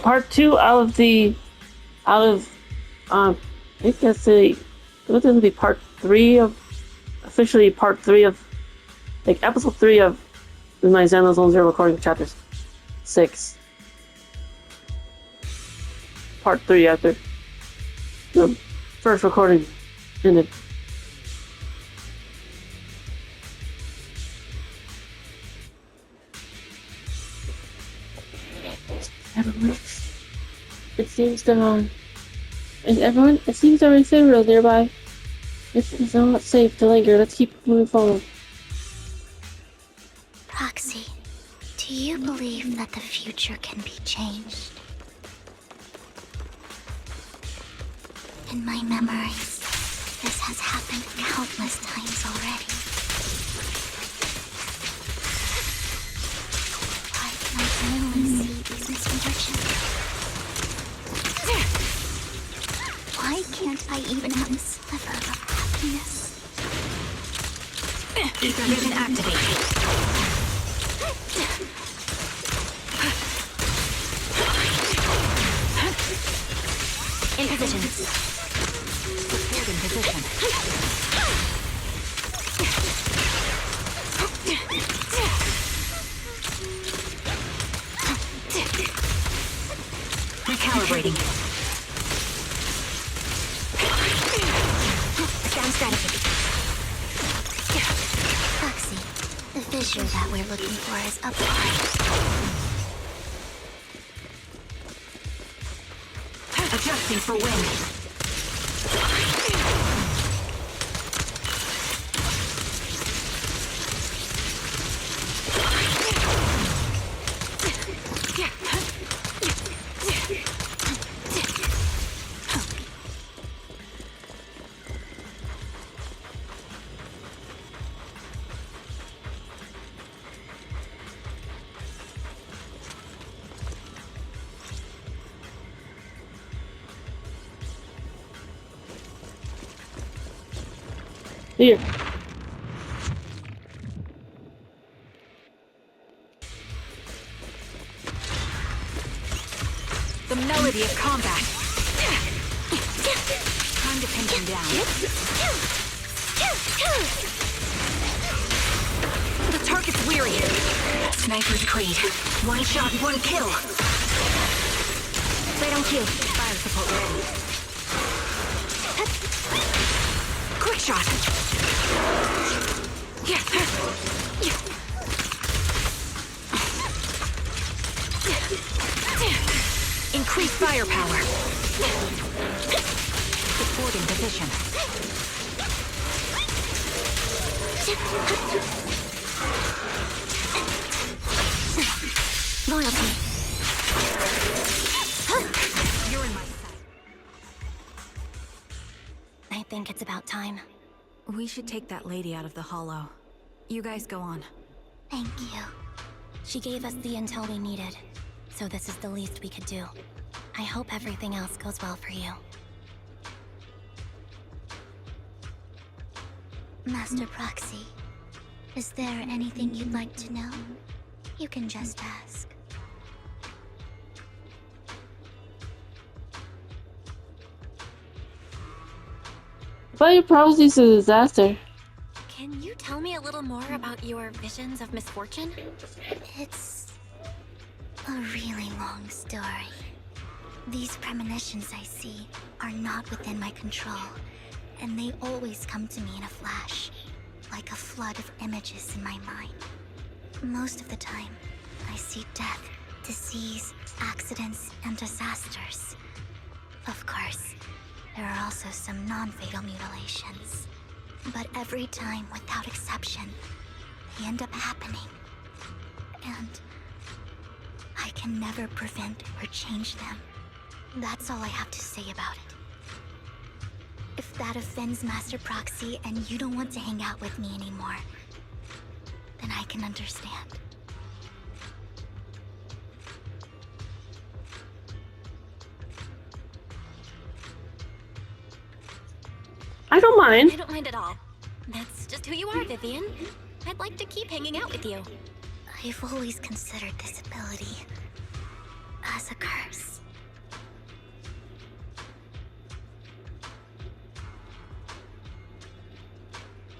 part 2 I think that's it's gonna be part 3 of, officially part 3 of, like episode 3 of my Zenless Zone Zero recording chapters 6. Part 3 after the first recording ended. Everyone, it seems to it seems there is a road nearby. It's not safe to linger. Let's keep moving forward. Proxy, do you believe that the future can be changed? In my memories, this has happened countless times already. Why can I only see these misfortunes? Why can't I even have a sliver of happiness? Ether vision activated. In position. Support in position. Recalibrating. Scan strategy. Proxy, the fissure that we're looking for is up high. Adjusting for wind. Here. The melody of combat. Time to pin him down. The target's weary. Sniper's Creed. One shot, one kill. Plate on cue. Fire support ready. Quick shot. Increase firepower. Supporting position. Loyalty. You're in my sight. I think it's about time. We should take that lady out of the hollow. You guys go on. Thank you. She gave us the intel we needed, so this is the least we could do. I hope everything else goes well for you. Master Proxy, is there anything you'd like to know? You can just ask. But your prophecy's a disaster. Can you tell me a little more about your visions of misfortune? It's a really long story. These premonitions I see are not within my control, and they always come to me in a flash, like a flood of images in my mind. Most of the time, I see death, disease, accidents, and disasters. Of course, there are also some non-fatal mutilations. But every time, without exception, they end up happening. And I can never prevent or change them. That's all I have to say about it. If that offends Master Proxy and you don't want to hang out with me anymore, then I can understand. I don't mind. I don't mind at all. That's just who you are, Vivian. I'd like to keep hanging out with you. I've always considered this ability as a curse.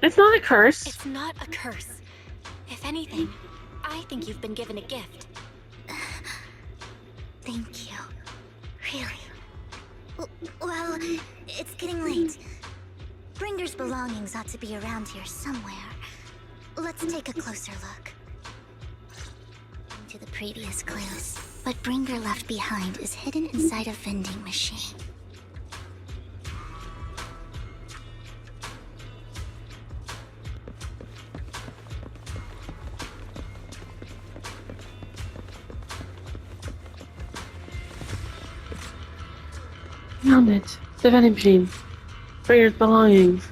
It's not a curse. It's not a curse. If anything, I think you've been given a gift. Thank you. Really. Well, it's getting late. Bringer's belongings ought to be around here somewhere. Let's take a closer look. To the previous clues. What Bringer left behind is hidden inside a vending machine. Found it. The vending machine. Bringer's belongings.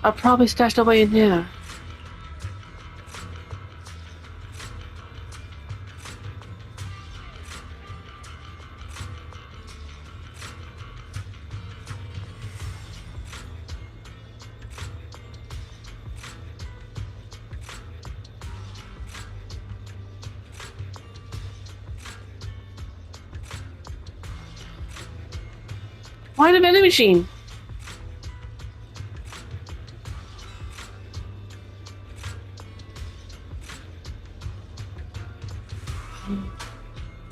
I'll probably stashed away in here. Why the vending machine?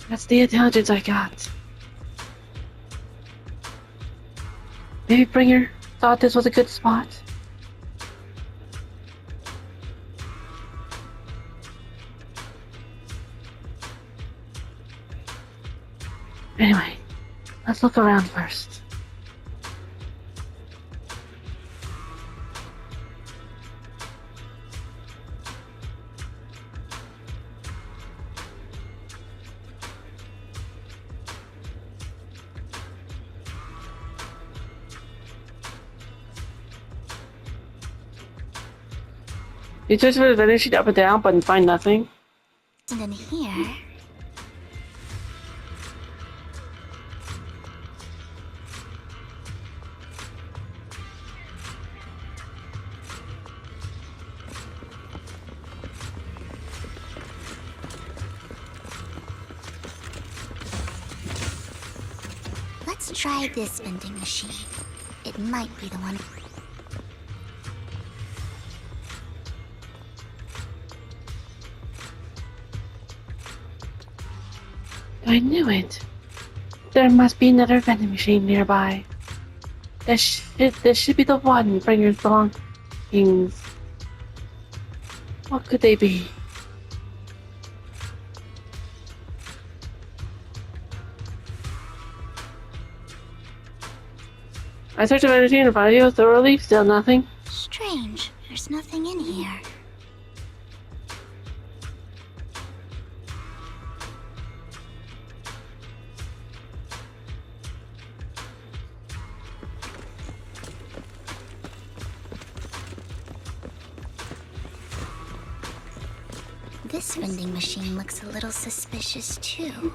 That's the intelligence I got. Maybe Bringer thought this was a good spot. Anyway, let's look around first. You search for the vending machine up and down, but find nothing. And in here... Let's try this vending machine. It might be the one. I knew it. There must be another vending machine nearby. This should be the one Bringer's belongings. What could they be? I searched the vending machine and found you thoroughly, still nothing. Strange, there's nothing in here. This vending machine looks a little suspicious too.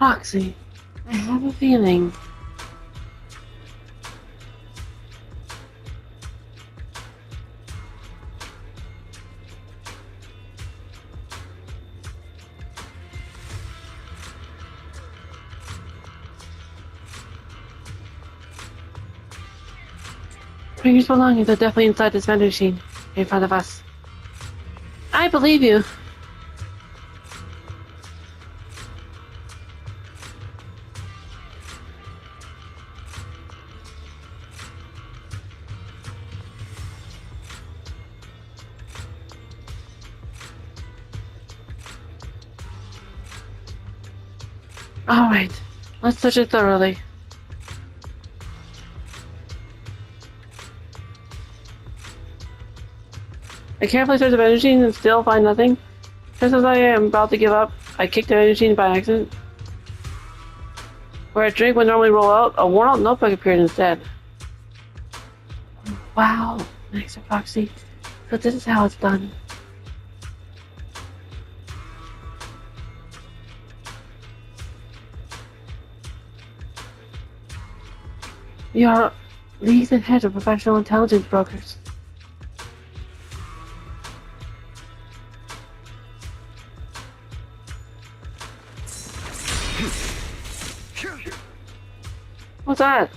Roxy, I have a feeling. Bringer's belongings are definitely inside this vending machine, in front of us. I believe you. Alright, let's search it thoroughly. I carefully search the vending machine and still find nothing. Just as I am about to give up, I kick the vending machine by accident. Where a drink would normally roll out, a worn-out notebook appeared instead. Wow, nice epoxy. So this is how it's done. We are leads and heads of professional intelligence brokers. What's that?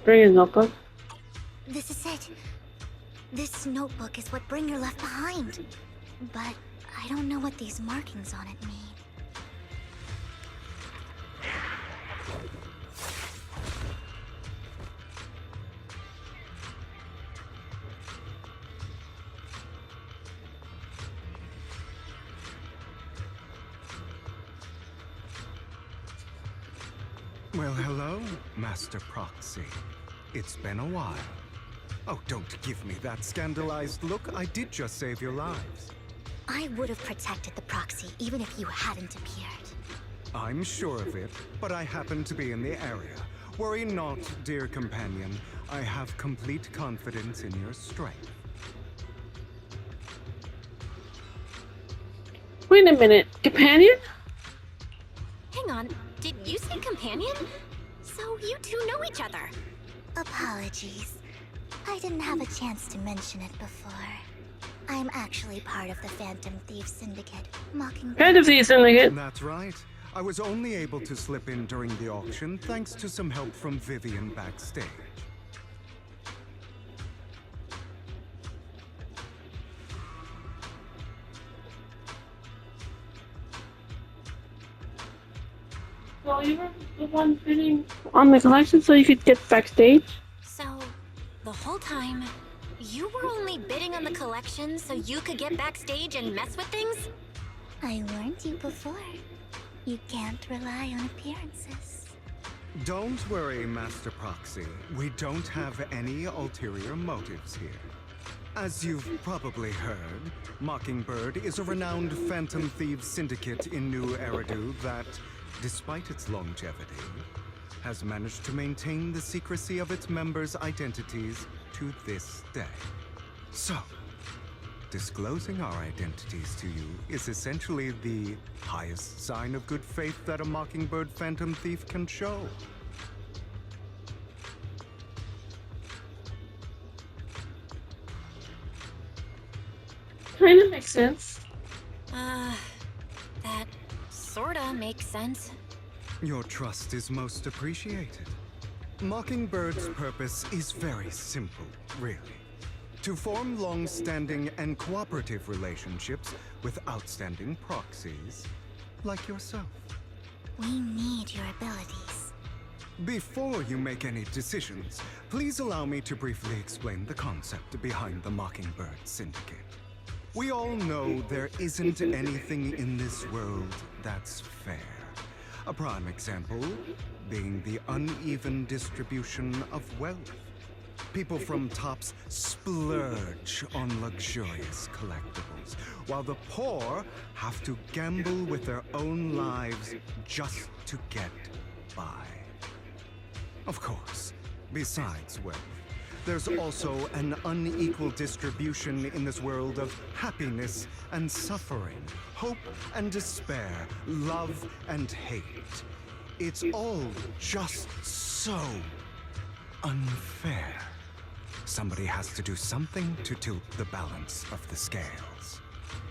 Bring his notebook. This is it. This notebook is what Bringer left behind. But I don't know what these markings on it mean. Well, hello, Master Proxy. It's been a while. Oh, don't give me that scandalized look. I did just save your lives. I would have protected the proxy even if you hadn't appeared. I'm sure of it, but I happen to be in the area. Worry not, dear companion. I have complete confidence in your strength. Wait a minute, companion? Hang on, did you say companion? So you two know each other. Apologies. I didn't have a chance to mention it before. I'm actually part of the Phantom Thief Syndicate, Mockingbird. Phantom Thief Syndicate. That's right. I was only able to slip in during the auction thanks to some help from Vivian backstage. So you were the one bidding on the collection so you could get backstage? So, the whole time, you were only bidding on the collection so you could get backstage and mess with things? I warned you before. You can't rely on appearances. Don't worry, Master Proxy. We don't have any ulterior motives here. As you've probably heard, Mockingbird is a renowned Phantom Thieves syndicate in New Eridu that, despite its longevity, has managed to maintain the secrecy of its members' identities to this day. So, disclosing our identities to you is essentially the highest sign of good faith that a Mockingbird Phantom Thief can show. Kind of makes sense. That sorta makes sense. Your trust is most appreciated. Mockingbird's purpose is very simple, really. To form long-standing and cooperative relationships with outstanding proxies, like yourself. We need your abilities. Before you make any decisions, please allow me to briefly explain the concept behind the Mockingbird Syndicate. We all know there isn't anything in this world that's fair. A prime example being the uneven distribution of wealth. People from tops splurge on luxurious collectibles, while the poor have to gamble with their own lives just to get by. Of course, besides wealth, there's also an unequal distribution in this world of happiness and suffering, hope and despair, love and hate. It's all just so unfair. Somebody has to do something to tilt the balance of the scales.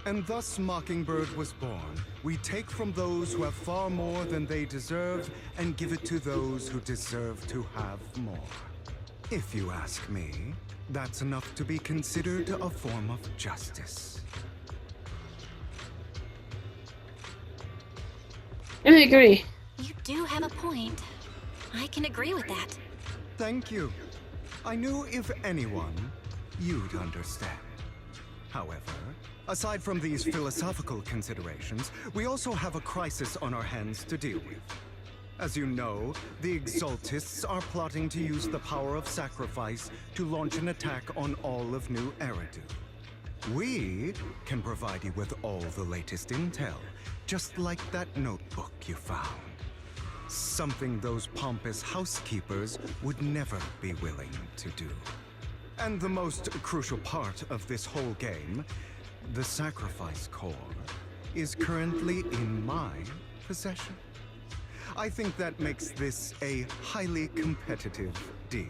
And thus Mockingbird was born. We take from those who have far more than they deserve and give it to those who deserve to have more. If you ask me, that's enough to be considered a form of justice. I agree. You do have a point. I can agree with that. Thank you. I knew if anyone, you'd understand. However, aside from these philosophical considerations, we also have a crisis on our hands to deal with. As you know, the Exaltists are plotting to use the power of sacrifice to launch an attack on all of New Eridu. We can provide you with all the latest intel, just like that notebook you found. Something those pompous housekeepers would never be willing to do. And the most crucial part of this whole game, the sacrifice core, is currently in my possession. I think that makes this a highly competitive deal.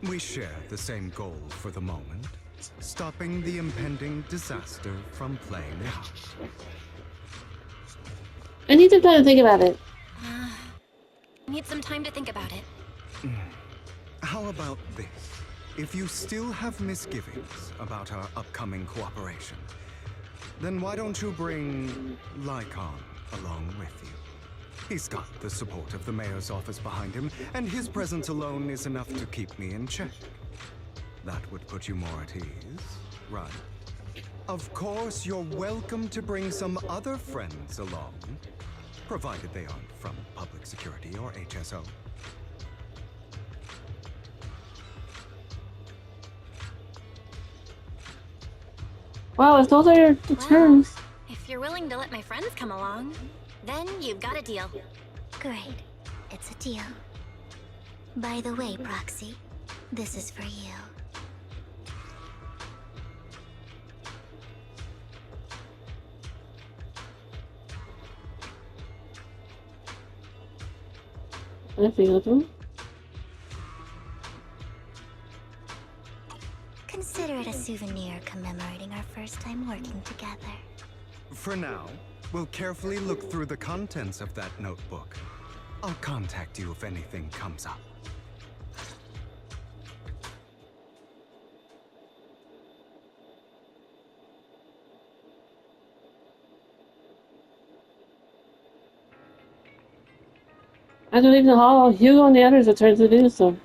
We share the same goal for the moment, stopping the impending disaster from playing out. I need some time to think about it. Need some time to think about it. How about this? If you still have misgivings about our upcoming cooperation, then why don't you bring Lycon along with you? He's got the support of the mayor's office behind him, and his presence alone is enough to keep me in check. That would put you more at ease, right? Of course, you're welcome to bring some other friends along, provided they aren't from public security or HSO. Wow, if those are the terms. If you're willing to let my friends come along, then you've got a deal. Great. It's a deal. By the way, Proxy, this is for you. Anything else? Consider it a souvenir commemorating our first time working together. For now, we'll carefully look through the contents of that notebook. I'll contact you if anything comes up. After leaving the hall, Hugo and the others returned to the video store.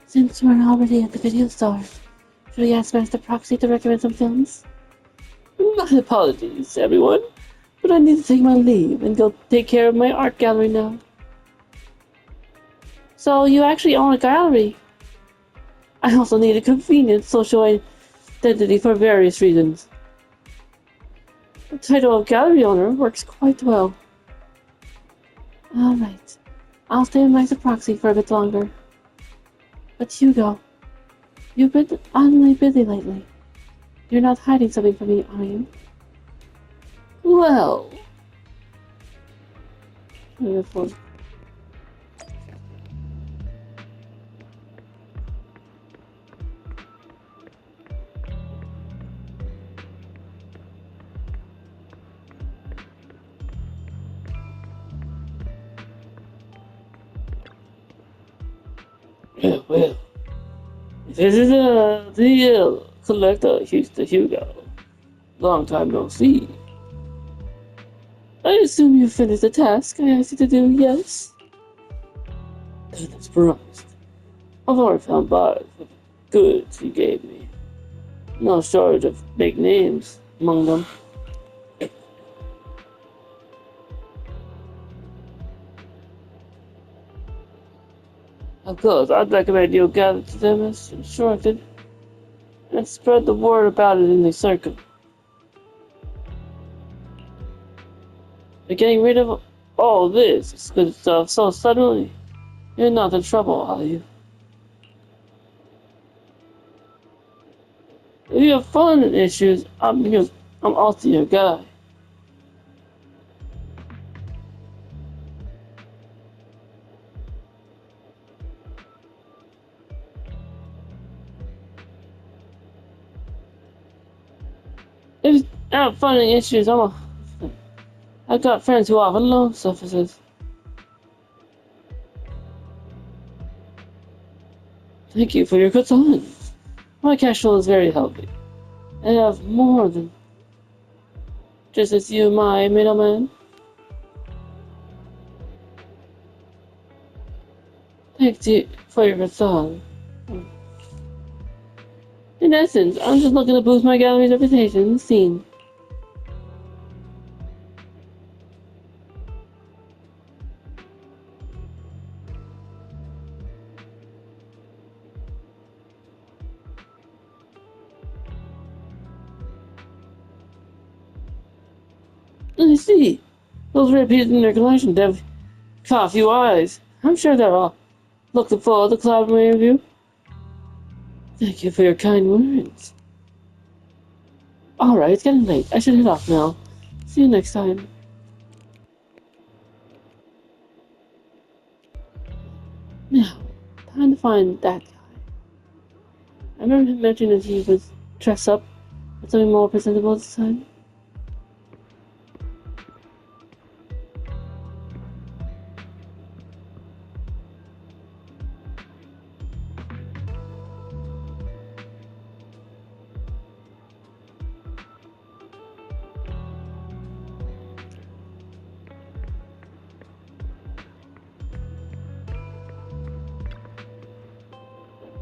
Since we're already at the video store, should we ask Master Proxy to recommend some films? My apologies, everyone, but I need to take my leave and go take care of my art gallery now. So you actually own a gallery? I also need a convenient social identity for various reasons. The title of gallery owner works quite well. Alright, I'll stay in Master Proxy for a bit longer. But Hugo, you've been oddly busy lately. You're not hiding something from me, are you? Well... Well, this is the collector, Hugo. Long time no see. I assume you finished the task I asked you to do, yes? Goodness promised. I've already found buyers for the goods you gave me. No shortage of big names among them. Of course, I'd recommend you gather to them as instructed and spread the word about it in the circle. But getting rid of all this good stuff so suddenly, you're not in trouble, are you? If you have fun and issues, I'm also your guy. If you have fun and issues, I've got friends who offer loan services. Thank you for your concern. My cash flow is very healthy. I have more than just as you, my middleman. Thanks you for your concern. In essence, I'm just looking to boost my gallery's reputation in the scene. I see. Those repeated in their collection, they've caught a few eyes. I'm sure they're all looking forward to collaborating with you. Thank you for your kind words. Alright, it's getting late. I should head off now. See you next time. Now, time to find that guy. I remember him mentioning that he was dressed up something more presentable this time.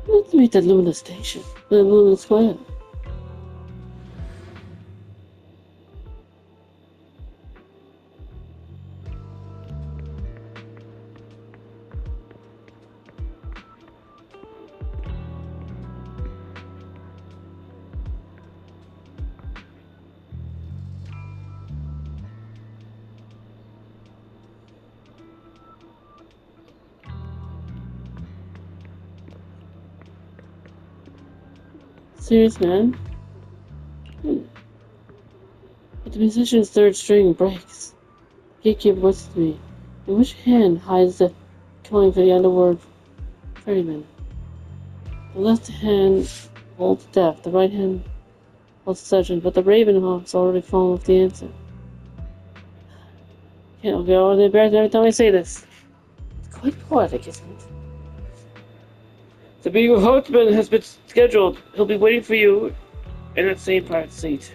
Let's meet at Luna Station, the Luna Square. Serious, man? But the musician's third string breaks. The gatekeeper whispers to me. In which hand hides the coin for the underworld ferryman? The left hand holds death, the right hand holds deception, but the raven hawk's already fallen with the answer. Can't go on the embarrassed every time I say this. It's quite poetic, isn't it? The meeting with Hartman has been scheduled. He'll be waiting for you in that same private seat.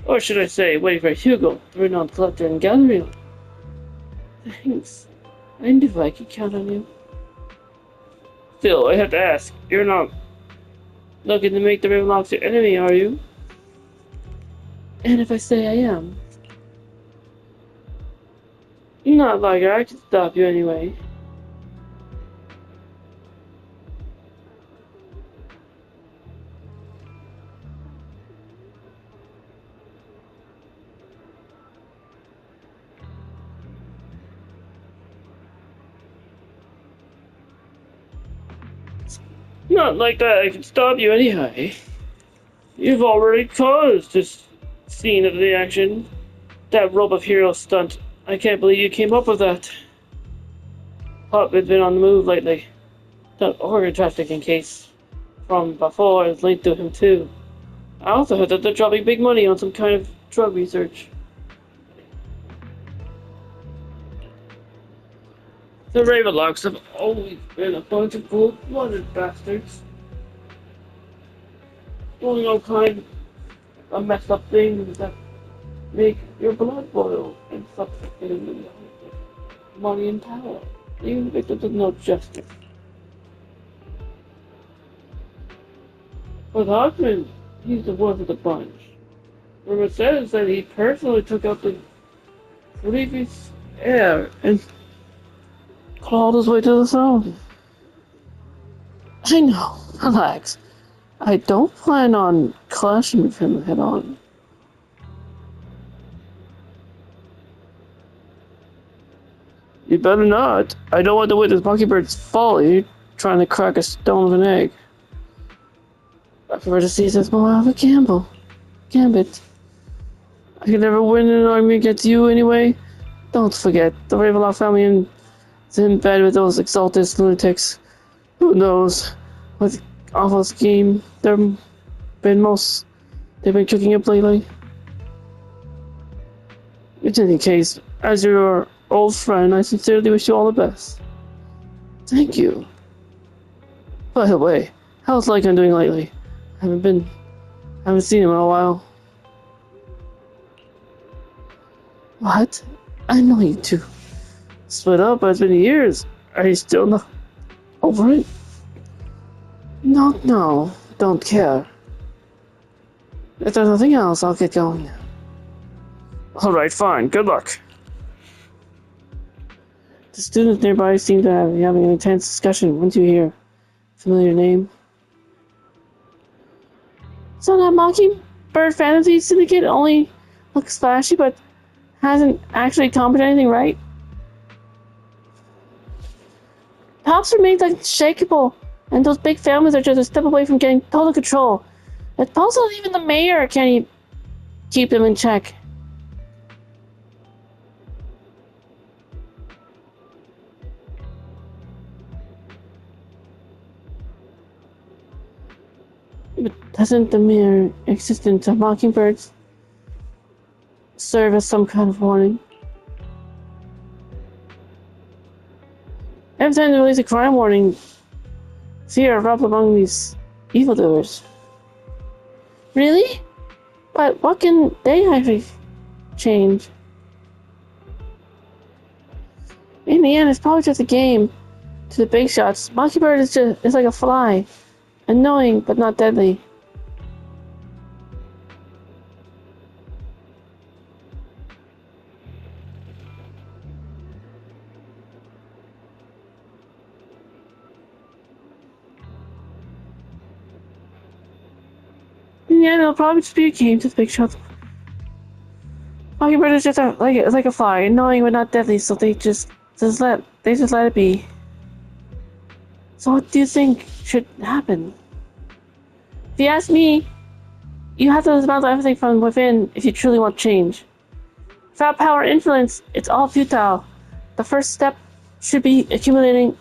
Or should I say, waiting for Hugo, the renowned collector and gallery owner. Thanks. I knew I could count on you. Still, I have to ask, you're not looking to make the Ravenlocks your enemy, are you? And if I say I am? Not like I could stop you anyway. Not like that I can stop you anyhow. You've already caused this scene of the action. That rope of hero stunt. I can't believe you came up with that. Hotman's been on the move lately. That organ trafficking case from before is linked to him too. I also heard that they're dropping big money on some kind of drug research. The Ravenlocks have always been a bunch of cold-blooded bastards. Doing all kinds of messed up things that make your blood boil and suffocate money and power. Even victims of no justice. But Hoffman, he's the worst of the bunch. Rumor says that he personally took out the previous heir and clawed his way to the throne. I know, relax. I don't plan on clashing with him head on. You better not. I don't want to witness Monkeybird's folly trying to crack a stone with an egg. I prefer to see it as more of a gambit. I can never win an army against you anyway. Don't forget, the Ravenlock family is in bed with those exalted lunatics. Who knows what awful scheme they've been cooking up lately. In any case, as your old friend, I sincerely wish you all the best. Thank you. By the way, how's Lycan doing lately? Haven't seen him in a while. What? I know you two. Split up, but it's been years. Are you still not over it? No, don't care. If there's nothing else, I'll get going now. Alright, fine. Good luck. The students nearby seem to be having an intense discussion. Once you hear a familiar name. So that Mockingbird Fantasy Syndicate only looks flashy, but hasn't actually accomplished anything, right? Pops remains unshakable, and those big families are just a step away from getting total control. But also, even the mayor can't keep them in check. But doesn't the mere existence of mockingbirds serve as some kind of warning? Every time they release a crime warning, fear erupts among these evildoers. Really? But what can they actually change? In the end, it's probably just a game. To the big shots, Mockingbird is like a fly, annoying but not deadly. In the end, it'll probably just be a game to the big shots. Mockingbird is just like a fly, annoying but not deadly. So they just let it be. So what do you think should happen? If you ask me, you have to dismantle everything from within if you truly want change. Without power and influence, it's all futile. The first step should be accumulating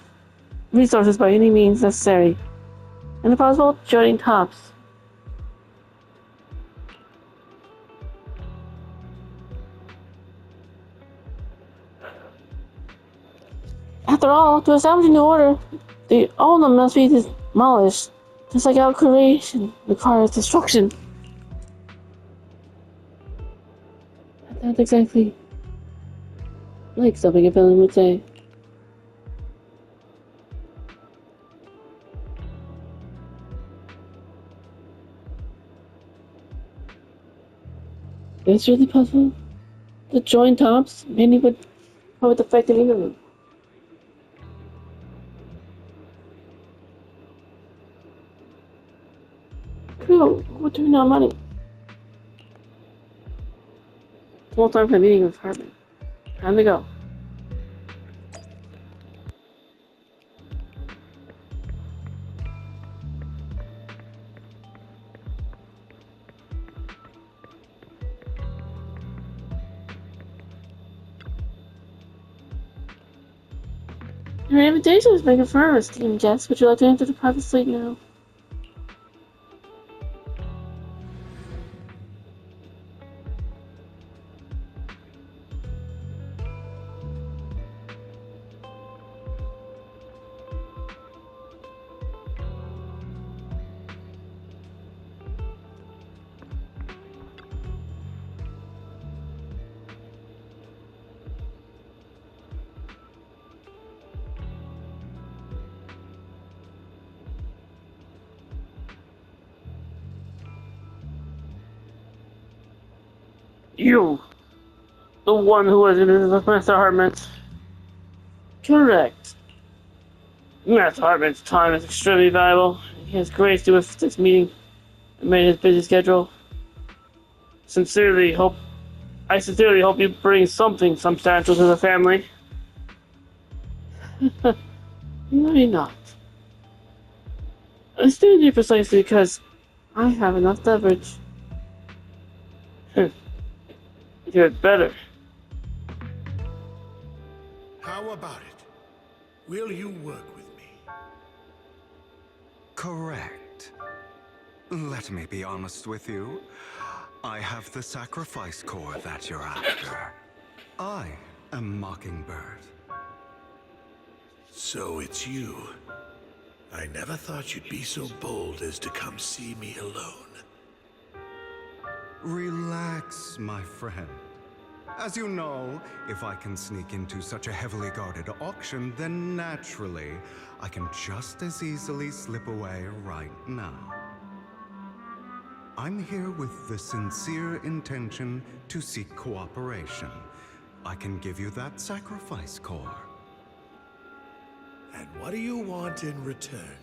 resources by any means necessary. And if possible, joining tops. After all, to establish a new order, the old one must be demolished, just like our creation requires destruction. That's exactly like something a villain would say. It's really possible. The joint tops, many would affect an interlude. Cool, we're doing our money. Full time for the meeting with Hartman. Time to go. Your invitation has been confirmed, esteemed guest. Would you like to enter the private suite now? You, the one who was in with Master Hartman. Correct. Master Hartman's time is extremely valuable. He has graced you with this meeting and made his busy schedule. I sincerely hope you bring something substantial to the family. Maybe not. I stand here precisely because I have enough leverage. You had better. How about it? Will you work with me? Correct. Let me be honest with you. I have the sacrifice core that you're after. I am Mockingbird. So it's you. I never thought you'd be so bold as to come see me alone. Relax, my friend. As you know, if I can sneak into such a heavily guarded auction, then naturally, I can just as easily slip away right now. I'm here with the sincere intention to seek cooperation. I can give you that sacrifice core. And what do you want in return?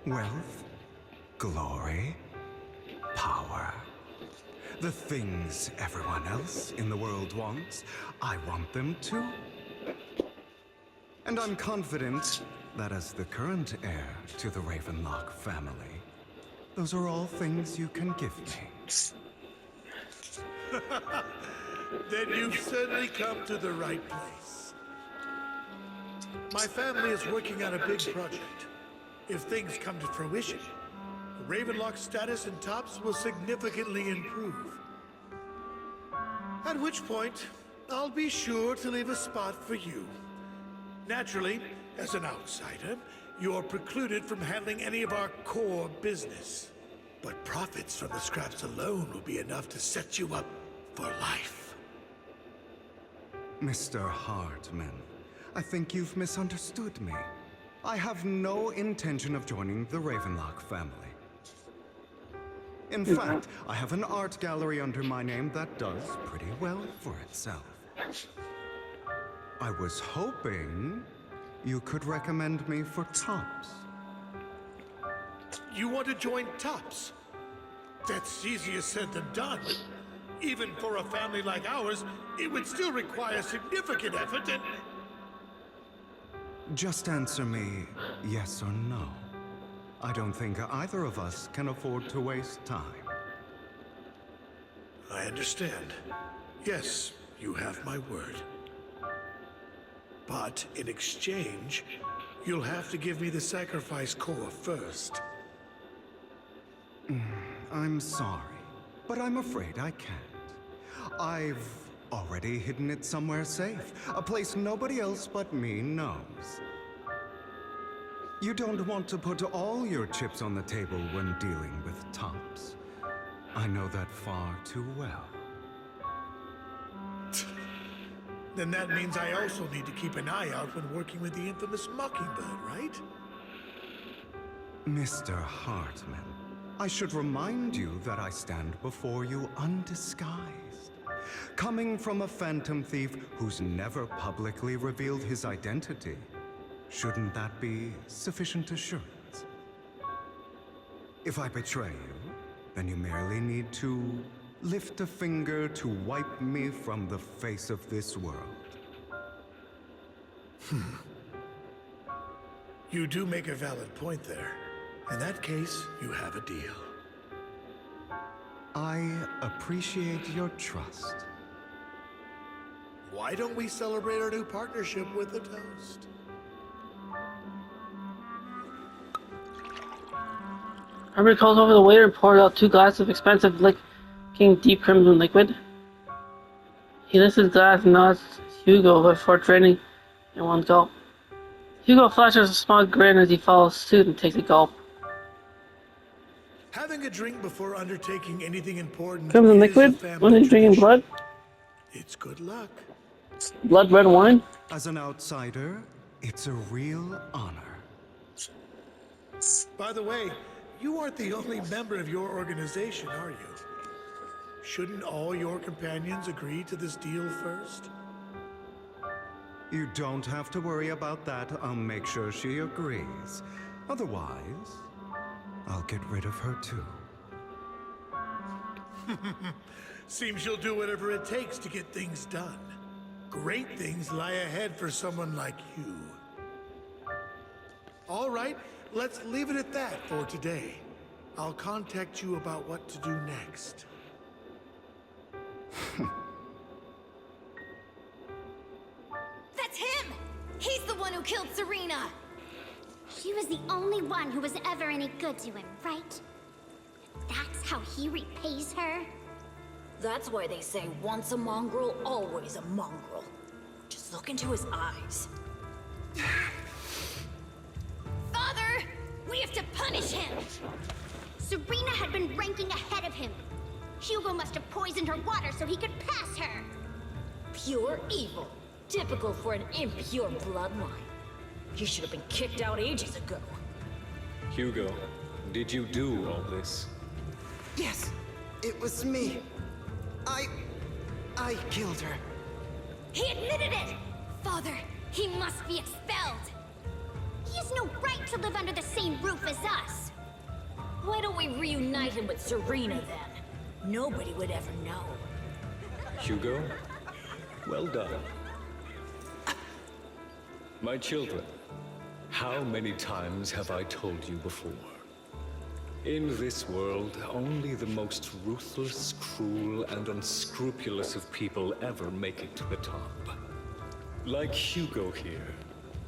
Wealth, glory, power. The things everyone else in the world wants, I want them too. And I'm confident that as the current heir to the Ravenlock family, those are all things you can give me. Then you've certainly come to the right place. My family is working on a big project. If things come to fruition, Ravenlock's status in tops will significantly improve. At which point, I'll be sure to leave a spot for you. Naturally, as an outsider, you're precluded from handling any of our core business. But profits from the scraps alone will be enough to set you up for life. Mr. Hartman, I think you've misunderstood me. I have no intention of joining the Ravenlock family. In fact, I have an art gallery under my name that does pretty well for itself. I was hoping you could recommend me for tops. You want to join tops? That's easier said than done. Even for a family like ours, it would still require significant effort and... Just answer me yes or no. I don't think either of us can afford to waste time. I understand. Yes, you have my word. But in exchange, you'll have to give me the sacrifice core first. I'm sorry, but I'm afraid I can't. I've already hidden it somewhere safe, a place nobody else but me knows. You don't want to put all your chips on the table when dealing with tops. I know that far too well. Then that means I also need to keep an eye out when working with the infamous Mockingbird, right? Mr. Hartman, I should remind you that I stand before you undisguised. Coming from a phantom thief who's never publicly revealed his identity, shouldn't that be sufficient assurance? If I betray you, then you merely need to lift a finger to wipe me from the face of this world. You do make a valid point there. In that case, you have a deal. I appreciate your trust. Why don't we celebrate our new partnership with a toast? Harvey calls over the waiter and pours out 2 glasses of expensive looking deep crimson liquid. He lifts his glass and nods to Hugo before draining in one gulp. Hugo flashes a small grin as he follows suit and takes a gulp. Having a drink before undertaking anything important Crimson is liquid? a family When he's drinking tradition. blood? It's good luck. Blood red wine? As an outsider, it's a real honor. By the way, you aren't the only member of your organization, are you? Shouldn't all your companions agree to this deal first? You don't have to worry about that. I'll make sure she agrees. Otherwise, I'll get rid of her too. Seems you'll do whatever it takes to get things done. Great things lie ahead for someone like you. All right, let's leave it at that for today. I'll contact you about what to do next. That's him! He's the one who killed Serena! He was the only one who was ever any good to him, right? That's how he repays her? That's why they say once a mongrel, always a mongrel. Just look into his eyes. Father! We have to punish him! Serena had been ranking ahead of him. Hugo must have poisoned her water so he could pass her. Pure evil. Typical for an impure bloodline. He should have been kicked out ages ago. Hugo, did you do all this? Yes, it was me. I killed her. He admitted it! Father, he must be expelled. He has no right to live under the same roof as us. Why don't we reunite him with Serena then? Nobody would ever know. Hugo, well done. My children, how many times have I told you before? In this world, only the most ruthless, cruel, and unscrupulous of people ever make it to the top. Like Hugo here,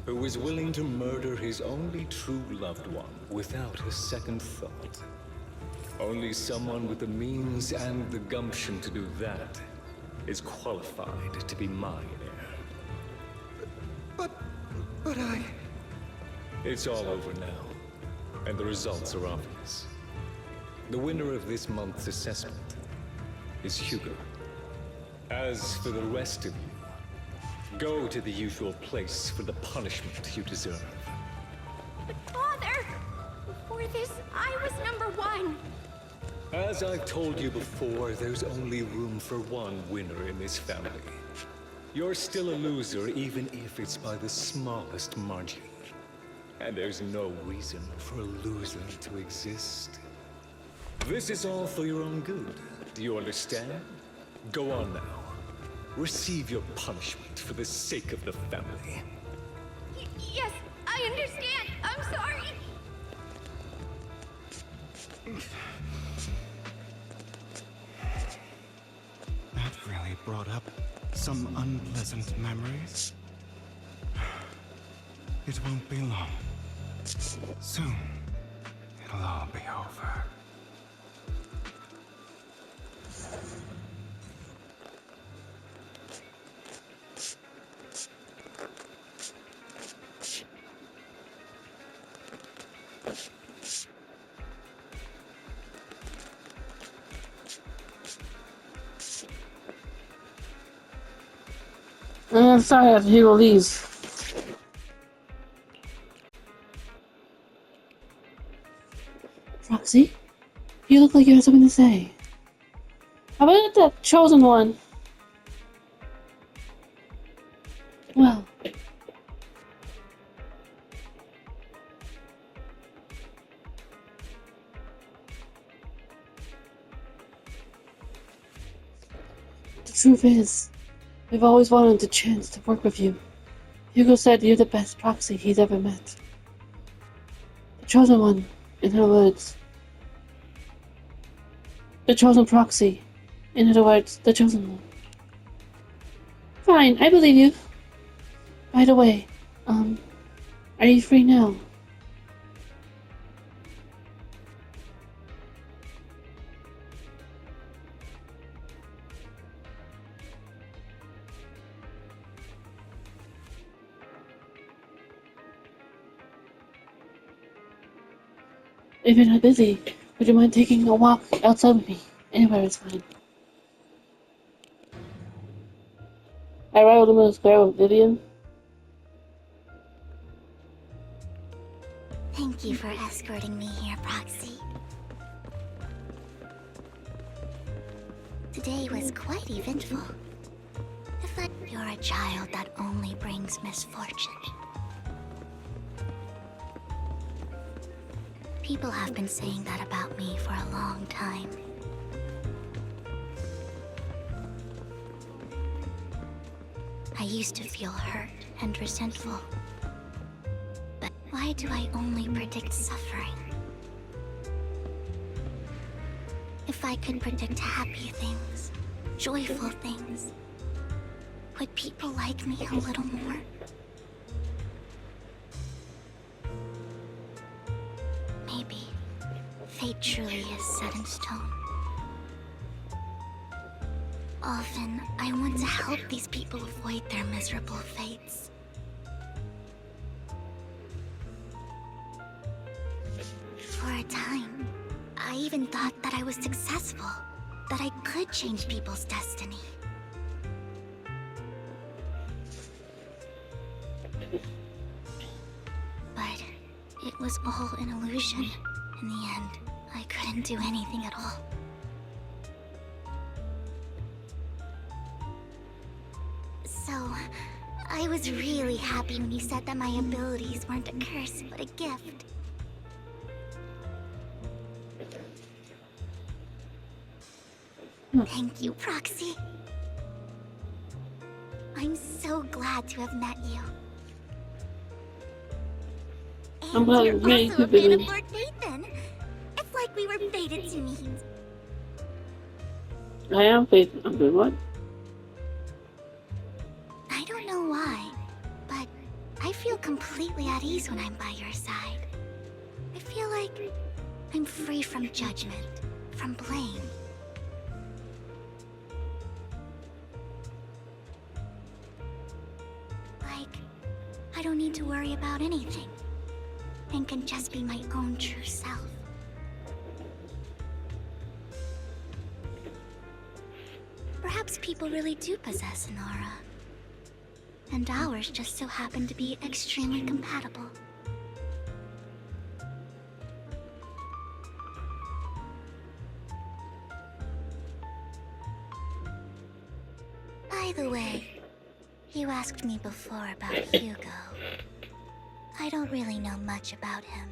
who is willing to murder his only true loved one without a second thought. Only someone with the means and the gumption to do that is qualified to be mine heir. But I... It's all over now, and the results are obvious. The winner of this month's assessment is Hugo. As for the rest of you, go to the usual place for the punishment you deserve. But Father! Before this, I was #1. As I've told you before, there's only room for one winner in this family. You're still a loser, even if it's by the smallest margin. And there's no reason for a loser to exist. This is all for your own good. Do you understand? Go on now. Receive your punishment for the sake of the family. Yes, I understand. I'm sorry. That really brought up some unpleasant memories. It won't be long. Soon, it'll all be over. Sorry, I have to hear all these. Roxy, you look like you have something to say. How about the chosen one? Well, the truth is, we've always wanted the chance to work with you. Hugo said you're the best proxy he's ever met. The chosen one, in other words. The chosen proxy. In other words, the chosen one. Fine, I believe you. By the way, are you free now? If you're not busy, would you mind taking a walk outside with me? Anywhere is fine. I rode him in the square with Vivian. Thank you for escorting me here, Proxy. Today was quite eventful. You're a child that only brings misfortune. People have been saying that about me for a long time. I used to feel hurt and resentful. But why do I only predict suffering? If I could predict happy things, joyful things, would people like me a little more? Maybe fate truly is set in stone. Often, I want to help these people avoid their miserable fates. For a time, I even thought that I was successful, that I could change people's destiny. But it was all an illusion. In the end, I couldn't do anything at all. So, I was really happy when you said that my abilities weren't a curse, but a gift. Thank you, Proxy. I'm so glad to have met you. I'm glad you're you made also a it, fan of Vivian. Lord Nathan. It's like we were fated to meet. I am faithful. I'm good. What? I don't know why, but I feel completely at ease when I'm by your side. I feel like I'm free from judgment, from blame. Like, I don't need to worry about anything, and can just be my own true self. Perhaps people really do possess an aura, and ours just so happen to be extremely compatible. By the way, you asked me before about Hugo. I don't really know much about him.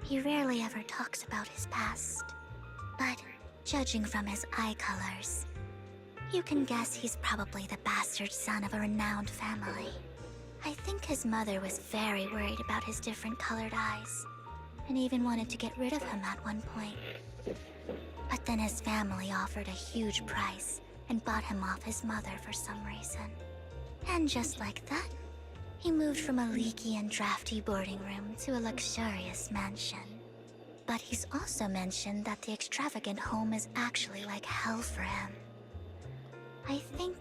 He rarely ever talks about his past. But judging from his eye colors, you can guess he's probably the bastard son of a renowned family. I think his mother was very worried about his different colored eyes, and even wanted to get rid of him at one point. But then his family offered a huge price and bought him off his mother for some reason. And just like that, he moved from a leaky and drafty boarding room to a luxurious mansion. But he's also mentioned that the extravagant home is actually like hell for him. I think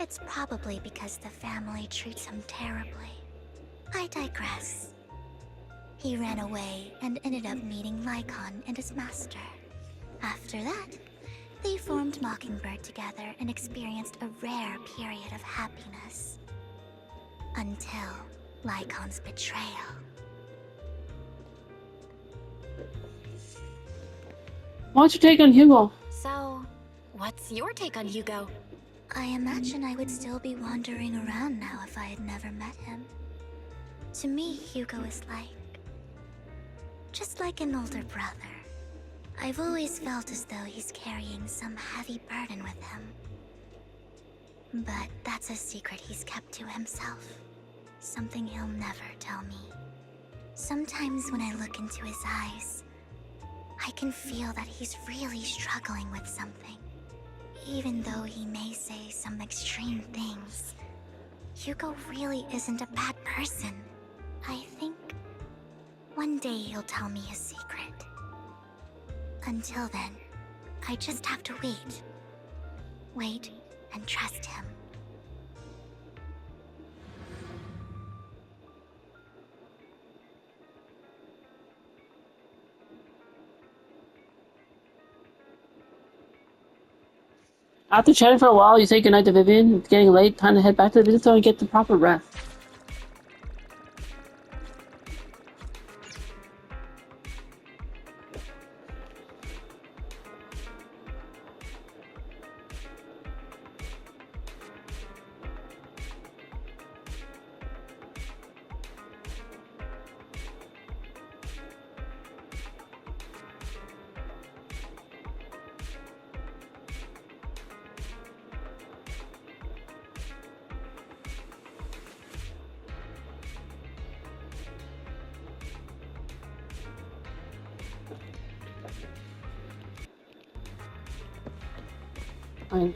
it's probably because the family treats him terribly. I digress. He ran away and ended up meeting Lycon and his master. After that, they formed Mockingbird together and experienced a rare period of happiness. Until Lycon's betrayal. What's your take on Hugo? So, what's your take on Hugo? I imagine I would still be wandering around now if I had never met him. To me, Hugo is just like an older brother. I've always felt as though he's carrying some heavy burden with him. But that's a secret he's kept to himself. Something he'll never tell me. Sometimes when I look into his eyes, I can feel that he's really struggling with something. Even though he may say some extreme things, Hugo really isn't a bad person. I think one day he'll tell me his secret. Until then, I just have to wait. Wait and trust him. After chatting for a while, you say goodnight to Vivian. It's getting late. Time to head back to the visit zone and get the proper rest.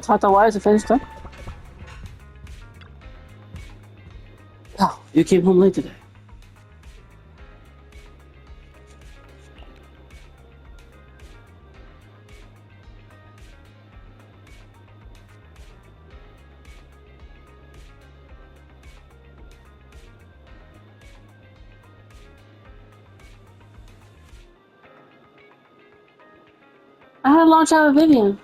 Tata Wise, a finished up? Oh, you came home late today. I had a launch out with Vivian.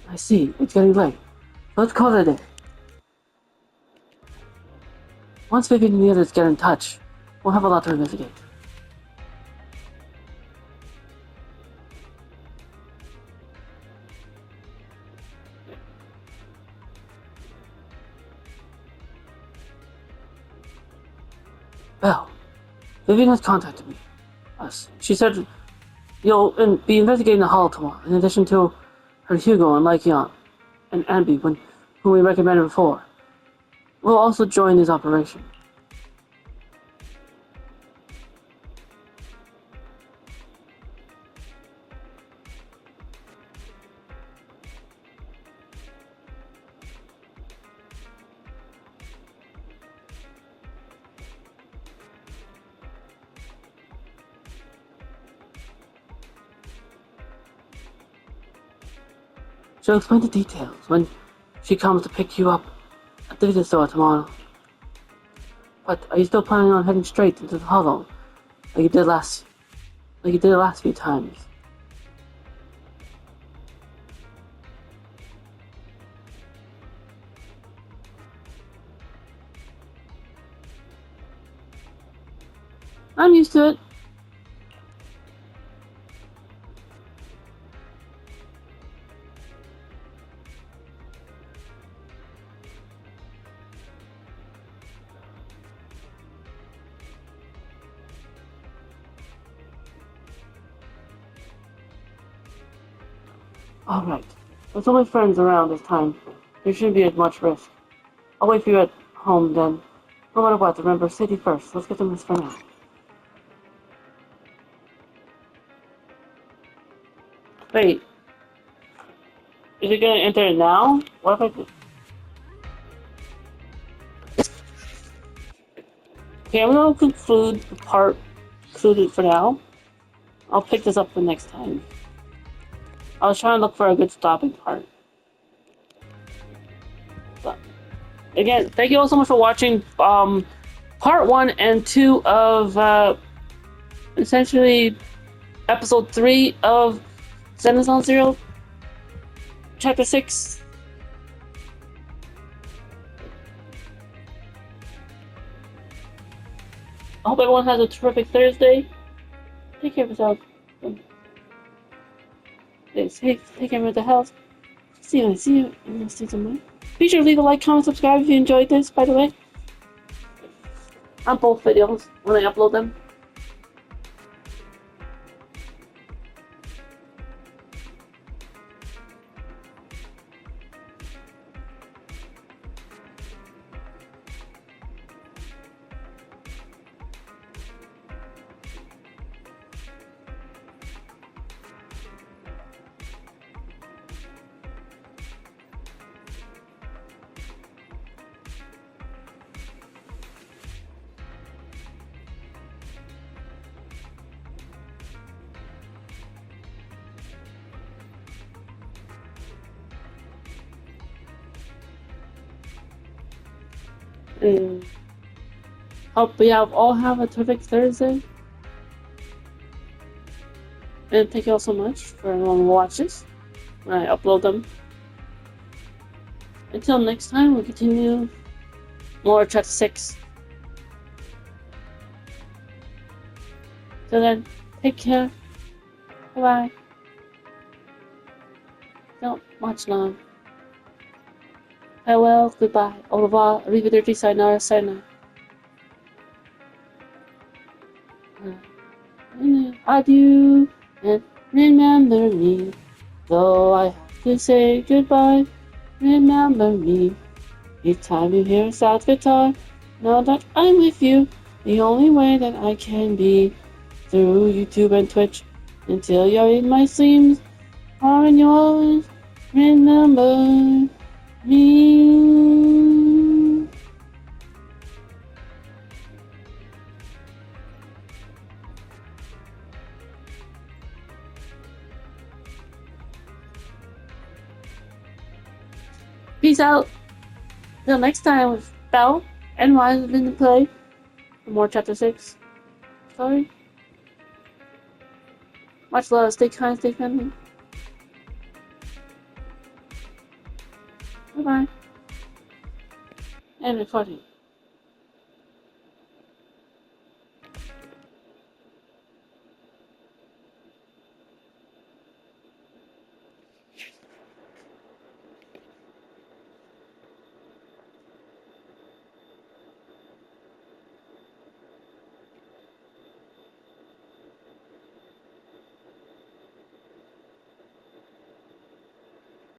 I see. It's getting late. Let's call it a day. Once Vivian and the others get in touch, we'll have a lot to investigate. Well, Vivian has contacted me. She said you'll be investigating the hall tomorrow, in addition to her Hugo and Lycion and Ambi, whom we recommended before. We'll also join this operation. She'll explain the details when she comes to pick you up at the video store tomorrow. But are you still planning on heading straight into the hollow, like you did the last few times? I'm used to it. Alright. With so many friends around this time, there shouldn't be as much risk. I'll wait for you at home then. No matter what, remember, safety first. Let's get them this for now. Wait. Is it gonna enter it now? What if I do? Okay, I'm gonna conclude the part concluded for now. I'll pick this up for next time. I was trying to look for a good stopping part. But again, thank you all so much for watching part 1 and 2 of essentially episode 3 of Zenless Zone Zero, chapter 6. I hope everyone has a terrific Thursday. Take care of yourself. Take care of the health. See you in the next season. Be sure to leave a like, comment, subscribe if you enjoyed this, by the way. On both videos when I upload them. Hope we all have a terrific Thursday. And thank you all so much for everyone who watches when I upload them. Until next time, we'll continue more chapter 6. Till then, take care. Bye bye. Don't watch long. Farewell, goodbye, au revoir, arrivederci, sayonara, sayonara. Adieu, and remember me. Though I have to say goodbye, remember me. Each time you hear a sad guitar, know that I'm with you. The only way that I can be through YouTube and Twitch until you're in my sleeves or in yours. Remember me. Peace out. Till next time with Belle and Rise in the play for more chapter 6. Sorry. Much love. Stay kind, stay friendly. Bye bye. And recording.